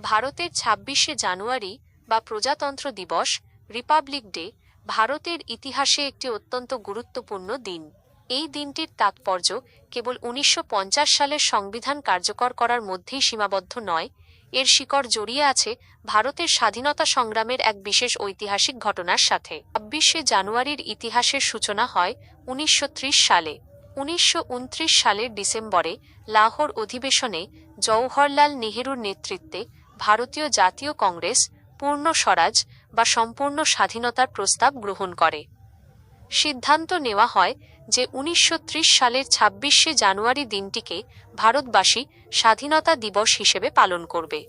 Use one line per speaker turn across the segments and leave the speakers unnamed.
ভারতের ২৬শে জানুয়ারি বা প্রজাতন্ত্র দিবস, রিপাবলিক ডে, ভারতের ইতিহাসে একটি অত্যন্ত গুরুত্বপূর্ণ দিন। এই দিনটির তাৎপর্য কেবল ১৯৫০ সালের সংবিধান কার্যকর করার মধ্যেই সীমাবদ্ধ নয়, এর শিকড় জড়িয়ে আছে ভারতের স্বাধীনতা সংগ্রামের এক বিশেষ ঐতিহাসিক ঘটনার সাথে। ২৬শে জানুয়ারির ইতিহাসের সূচনা হয় ১৯৩০ সালে। ১৯২৯ সালের ডিসেম্বরে লাহোর অধিবেশনে জওহরলাল নেহেরুর নেতৃত্বে ভারতীয় জাতীয় কংগ্রেস পূর্ণ স্বরাজ বা সম্পূর্ণ স্বাধীনতার প্রস্তাব গ্রহণ করে। সিদ্ধান্ত নেওয়া হয় যে ১৯৩০ সালের ২৬শে জানুয়ারি দিনটিকে ভারতবাসী স্বাধীনতা দিবস হিসেবে পালন করবে।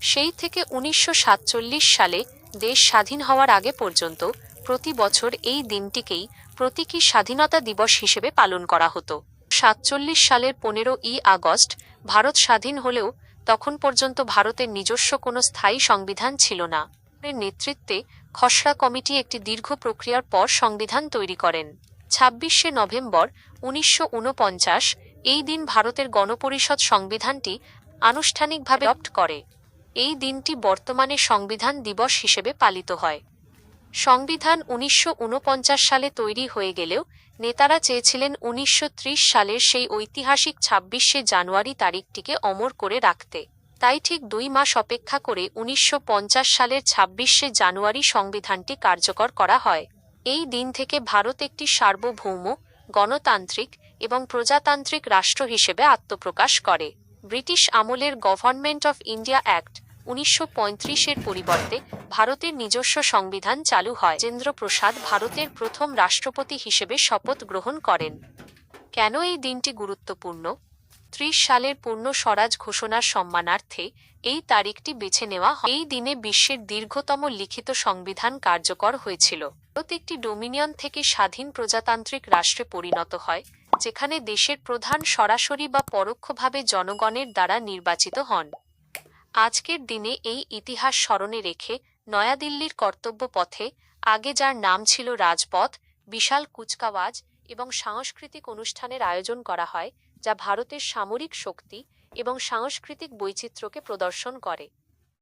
সেই থেকে ১৯৪৭ সালে দেশ স্বাধীন হওয়ার আগে পর্যন্ত প্রতি বছর এই দিনটিকেই প্রতীকী স্বাধীনতা দিবস হিসেবে পালন করা হতো। ৪৭ সালের ১৫ই আগস্ট ভারত স্বাধীন হলেও তখন পর্যন্ত ভারতের নিজস্ব কোনো স্থায়ী সংবিধান ছিল না। এর নেতৃত্বে খসড়া কমিটি একটি দীর্ঘ প্রক্রিয়ার পর সংবিধান তৈরি করেন। ২৬শে নভেম্বর ১৯৪৯ এই দিন ভারতের গণপরিষদ সংবিধানটি আনুষ্ঠানিকভাবে অ্যাডপ্ট করে। এই দিনটি বর্তমানে সংবিধান দিবস হিসেবে পালিত হয়। সংবিধান ১৯৪৯ সালে তৈরি হয়ে গেলেও নেতারা চেয়েছিলেন ১৯৩০ সালের সেই ঐতিহাসিক ২৬শে জানুয়ারি তারিখটিকে অমর করে রাখতে। তাই ঠিক ২ মাস অপেক্ষা করে ১৯৫০ সালের ২৬শে জানুয়ারি সংবিধানটি কার্যকর করা হয়। এই দিন থেকে ভারত একটি সার্বভৌম, গণতান্ত্রিক এবং প্রজাতান্ত্রিক রাষ্ট্র হিসেবে আত্মপ্রকাশ করে। ব্রিটিশ আমলের গভর্নমেন্ট অফ ইন্ডিয়া অ্যাক্ট ১৯৩৫-এর পরিবর্তে ভারতের নিজস্ব সংবিধান চালু হয়। রাজেন্দ্র প্রসাদ ভারতের প্রথম রাষ্ট্রপতি হিসেবে শপথ গ্রহণ করেন। কেন এই দিনটি গুরুত্বপূর্ণ? ৩০ সালের পূর্ণ স্বরাজ ঘোষণার সম্মানার্থে এই তারিখটি বেছে নেওয়া হয়। এই দিনে বিশ্বের দীর্ঘতম লিখিত সংবিধান কার্যকর হয়েছিল। ভারত একটি ডোমিনিয়ন থেকে স্বাধীন প্রজাতান্ত্রিক রাষ্ট্রে পরিণত হয়, যেখানে দেশের প্রধান সরাসরি বা পরোক্ষভাবে জনগণের দ্বারা নির্বাচিত হন। আজকের দিনে এই ইতিহাস স্মরণে রেখে নয়াদিল্লির কর্তব্য পথে, আগে যার নাম ছিল রাজপথ, বিশাল কুচকাওয়াজ এবং সাংস্কৃতিক অনুষ্ঠানের আয়োজন করা হয়, যা ভারতের সামরিক শক্তি এবং সাংস্কৃতিক বৈচিত্র্যকে প্রদর্শন করে।